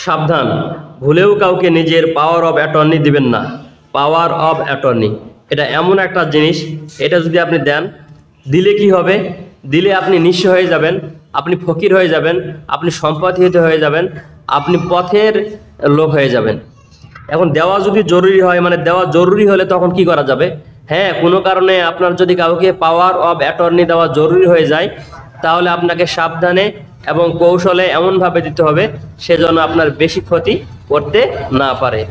সাবধান, ভুলেও কাউকে নিজের পাওয়ার অফ অ্যাটর্নি দিবেন না। পাওয়ার অফ অ্যাটর্নি এটা এমন একটা জিনিস, এটা যদি আপনি দেন, দিলে কি হবে? দিলে আপনি নিঃস্ব হয়ে যাবেন, আপনি ফকির হয়ে যাবেন, আপনি সম্পদহীন হয়ে যাবেন, আপনি পথের লোক হয়ে যাবেন। এখন দেওয়া যদি জরুরি হয়, মানে দেওয়া জরুরি হলে তখন কি করা যাবে? হ্যাঁ, কোনো কারণে আপনার যদি কাউকে পাওয়ার অফ অ্যাটর্নি দেওয়া জরুরি হয়ে যায়, তাহলে আপনাকে সাবধানে এবং কৌশলে এমনভাবে দিতে হবে সেজন্য আপনার বেশি ক্ষতি করতে না পারে।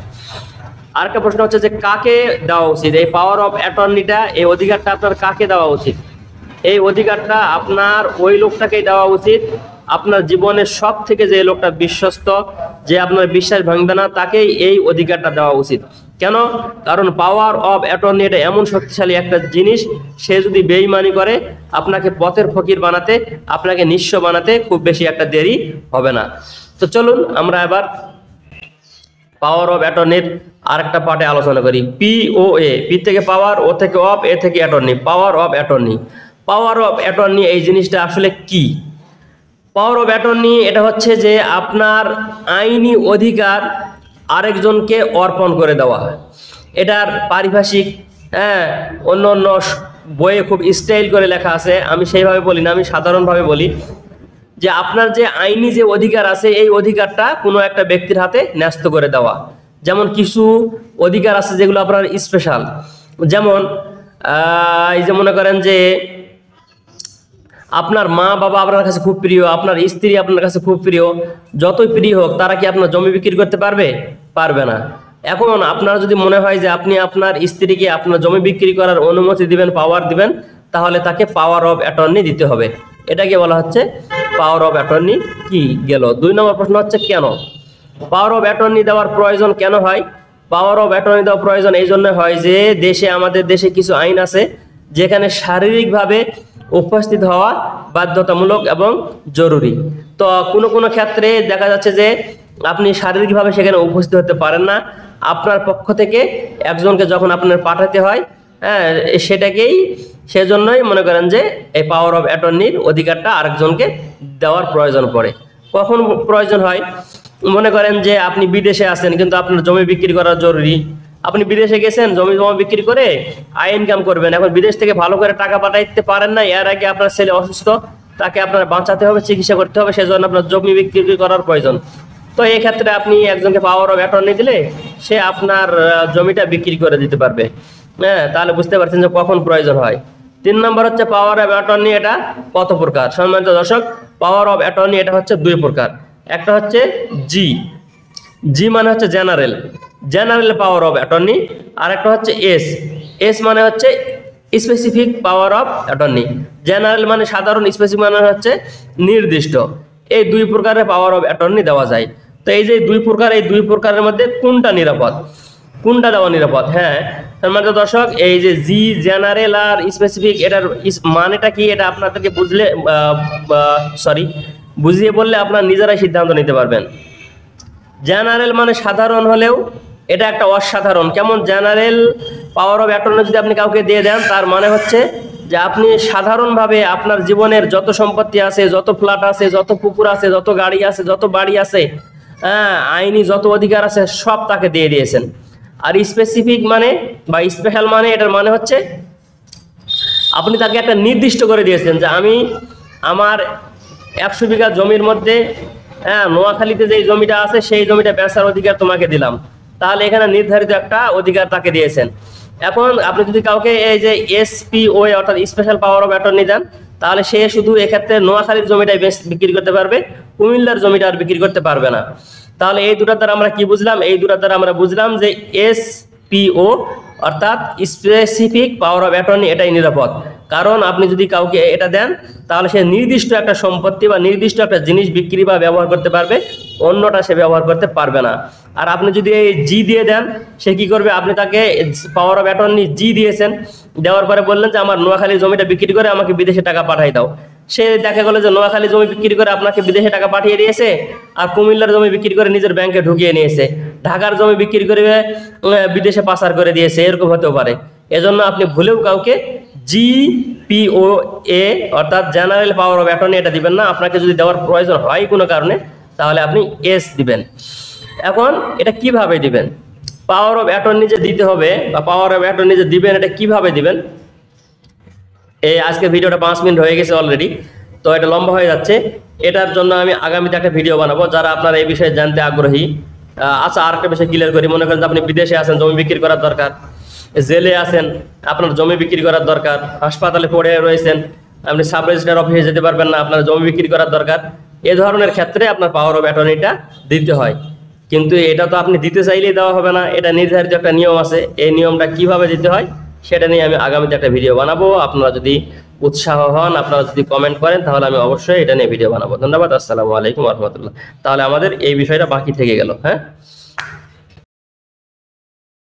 আরেকটা প্রশ্ন হচ্ছে যে কাকে দেওয়া উচিত এই পাওয়ার অফ অ্যাটর্নিটা? এই অধিকারটা আপনার কাকে দেওয়া উচিত? এই অধিকারটা আপনার ওই লোকটাকেই দেওয়া উচিত, আপনার জীবনের সব থেকে যে লোকটা বিশ্বস্ত, যে আপনার বিশ্বাস ভাঙবে না, তাকেই এই অধিকারটা দেওয়া উচিত। কেন? কারণ পাওয়ার অফ অ্যাটর্নি এটা এমন শক্তিশালী একটা জিনিস, সে যদি বেইমানি করে আপনাকে পথের ফকির বানাতে, আপনাকে নিঃস্ব বানাতে খুব বেশি একটা দেরি হবে না। তো চলুন আমরা এবার পাওয়ার অফ অ্যাটর্নির আরেকটা পার্টে আলোচনা করি। POA, পি থেকে পাওয়ার, ও থেকে অফ, এ থেকে attorney. Power of attorney. Power of attorney এই জিনিসটা আসলে কি? পাওয়ার অফ অ্যাটর্নি এটা হচ্ছে যে আপনার আইনি অধিকার আরেকজনকে অর্পণ করে দেওয়া। এটার পারিভাষিক অন্য অন্য বইয়ে খুব স্টাইল করে লেখা আছে, আমি সেইভাবে বলি না, আমি সাধারণভাবে বলি যে আপনার যে আইনি যে অধিকার আছে, এই অধিকারটা কোনো একটা ব্যক্তির হাতে ন্যস্ত করে দেওয়া। যেমন কিছু অধিকার আছে যেগুলো আপনার স্পেশাল, যেমন এই যে মনে করেন যে আপনার মা বাবা আপনার কাছে খুব প্রিয়, আপনার স্ত্রী আপনার কাছে খুব প্রিয়, যতই প্রিয় হোক তারা কি আপনার জমি বিক্রি করতে পারবে? পারবে না। এখন আপনার যদি মনে হয় যে আপনি আপনার স্ত্রীকে আপনার জমি বিক্রি করার অনুমতি দিবেন, পাওয়ার দিবেন, তাহলে তাকে পাওয়ার অফ অ্যাটর্নি দিতে হবে। এটাকে বলা হচ্ছে পাওয়ার অফ অ্যাটর্নি। কি গেল? 2 নম্বর প্রশ্ন হচ্ছে কেন পাওয়ার অফ অ্যাটর্নি দেওয়ার প্রয়োজন কেন হয়? পাওয়ার অফ অ্যাটর্নি দেওয়ার প্রয়োজন এই জন্য হয় যে আমাদের দেশে কিছু আইন আছে যেখানে শারীরিকভাবে উপস্থিত হওয়া বাধ্যতামূলক এবং জরুরি। তো কোনো কোনো ক্ষেত্রে দেখা যাচ্ছে যে আপনি শারীরিকভাবে সেখানে উপস্থিত হতে পারেন না, আপনার পক্ষ থেকে একজনকে যখন আপনার পাঠাতে হয়, সেটাকেই সেজন্যই মনে করেন যে এই পাওয়ার অফ অ্যাটর্নির অধিকারটা আরেকজনকে দেওয়ার প্রয়োজন পড়ে। কখন প্রয়োজন হয়? মনে করেন যে আপনি বিদেশে আছেন কিন্তু আপনার জমি বিক্রি করা জরুরি, আপনি বিদেশে গেছেন, জমি জমা বিক্রি করে আয় ইনকাম করবেন, এখন বিদেশ থেকে ভালো করে টাকা পাঠাইতে পারেন না, এর আগে আপনার ছেলে অসুস্থ, তাকে আপনার বাঁচাতে হবে, চিকিৎসা করতে হবে, সেজন্য আপনার জমি বিক্রি করার প্রয়োজন। তো এই ক্ষেত্রে আপনি একজনকে পাওয়ার অফ অ্যাটর্নি দিলে সে আপনার জমিটা বিক্রি করে দিতে পারবে। তাহলে বুঝতে পারছেন যে কখন প্রয়োজন হয়। 3 নম্বর হচ্ছে পাওয়ার অফ অ্যাটর্নি। এটা কত প্রকার? সম্মানিত দর্শক, পাওয়ার অফ অ্যাটর্নি এটা হচ্ছে 2 প্রকার। একটা হচ্ছে জি মানে হচ্ছে জেনারেল পাওয়ার অফ অ্যাটর্নি, আর একটা হচ্ছে এস মানে হচ্ছে specific power of attorney. General মানে সাধারণ, স্পেসিফিক মানে হচ্ছে নির্দিষ্ট। এই 2 প্রকারের পাওয়ার অফ অ্যাটর্নি দেওয়া যায়। তো এই যে 2 প্রকার, এই 2 প্রকারের মধ্যে কোনটা নিরাপদ, কোনটা দেওয়া নিরাপদ? সম্মানিত দর্শক, এই যে জেনারেল আর স্পেসিফিক, এটার মানেটা কি এটা আপনাদেরকে বুঝিয়ে বললে আপনারা নিজেরাই সিদ্ধান্ত নিতে পারবেন। জেনারেল মানে সাধারণ হলেও এটা একটা অসাধারণ। কেমন? জেনারেল পাওয়ার অফ অ্যাটর্নি যদি আপনি কাউকে দিয়ে দেন, তার মানে হচ্ছে যে আপনি সাধারণভাবে আপনার জীবনের যত সম্পত্তি আছে, যত ফ্ল্যাট আছে, যত পুকুর আছে, যত গাড়ি আছে, যত বাড়ি আছে, আইনি যত অধিকার আছে, সব তাকে দিয়ে দিয়েছেন। আর স্পেসিফিক মানে বা স্পেশাল মানে, এটার মানে হচ্ছে আপনি তাকে একটা নির্দিষ্ট করে দিয়েছেন যে আমি আমার 100 বিঘা জমির মধ্যে নোয়াখালীতে যে জমিটা আছে সেই জমিটা বেচার অধিকার তোমাকে দিলাম। তাহলে এখানে নির্ধারিত একটা অধিকার তাকে দিয়েছেন। এখন আপনি যদি কাউকে এই যে SPO অর্থাৎ স্পেশাল পাওয়ার অফ অ্যাটর্নি দেন, তাহলে সে শুধু এক্ষেত্রে নোয়াখালীর জমিটাই বিক্রি করতে পারবে, কুমিল্লার জমিটা আর বিক্রি করতে পারবে না। তাহলে এই দুটার দ্বারা আমরা কি বুঝলাম? এই দুটার দ্বারা আমরা বুঝলাম যে SPO অর্থাৎ স্পেসিফিক পাওয়ার অফ অ্যাটর্নি এটাই নিরাপদ। কারণ আপনি যদি কাউকে এটা দেন, তাহলে সে নির্দিষ্ট একটা সম্পত্তি বা নির্দিষ্ট একটা জিনিস বিক্রি বা ব্যবহার করতে পারবে, অন্যটা সে ব্যবহার করতে পারবে না। আর আপনি যদি এই জি দিয়ে দেন, সে কি করবে? আপনি তাকে পাওয়ার অফ অ্যাটর্নি জি দিয়েছেন, দেওয়ার পরে বললেন যে আমার নোয়াখালীর জমিটা বিক্রি করে আমাকে বিদেশে টাকা পাঠাই দাও। সে দেখা গেল যে নোয়াখালী জমি বিক্রি করে আপনাকে বিদেশে টাকা পাঠিয়ে দিয়েছে, আর কুমিল্লার জমি বিক্রি করে নিজের ব্যাংকে ঢুকিয়ে নিয়েছে, ঢাকার জমি বিক্রি করে বিদেশে পাচার করে দিয়েছে, এরকম হতেও পারে। এজন্য আপনি ভুলেও কাউকে POA অর্থাৎ জেনারেল পাওয়ার অফ অ্যাটর্নি এটা দিবেন না। আপনাকে যদি দেওয়ার প্রয়োজন হয় কোনো কারণে তাহলে আপনি S দিবেন। এখন এটা কিভাবে দিবেন, পাওয়ার অফ অ্যাটর্নি যে দিতে হবে বা পাওয়ার অফ অ্যাটর্নি যে দিবেন এটা কিভাবে দিবেন, এই আজকে ভিডিওটা 5 মিনিট হয়ে গেছে অলরেডি, তো এটা লম্বা হয়ে যাচ্ছে। এটার জন্য আমি আগামীতে একটা ভিডিও বানাবো। যারা আপনারা এই বিষয়ে জানতে আগ্রহী, আচ্ছা আর একটা বিষয় ক্লিয়ার করি। মনে করেন যে আপনি বিদেশে আছেন, জমি বিক্রি করার দরকার, জেলে আছেন, আপনার জমি বিক্রি করার দরকার, হাসপাতালে পড়ে রয়েছেন, আপনি সাব রেজিস্ট্রার অফিসে যেতে পারবেন না, আপনার জমি বিক্রি করার দরকার, এই ধরনের ক্ষেত্রে আপনার পাওয়ার অফ অ্যাটর্নিটা দিতে হয়। কিন্তু এটা তো আপনি দিতে চাইলেই দেওয়া হবে না, এটা নির্ধারিত একটা নিয়ম আছে। এই নিয়মটা কিভাবে দিতে হয় সেটা নিয়ে আমি আগামীতে একটা ভিডিও বানাবো। আপনারা যদি উৎসাহ হন, আপনারা যদি কমেন্ট করেন, তাহলে আমি অবশ্যই এটা নিয়ে ভিডিও বানাবো। ধন্যবাদ। আসসালামু আলাইকুম ওয়া রাহমাতুল্লাহ। তাহলে আমাদের এই বিষয়টা বাকি থেকে গেল। হ্যাঁ।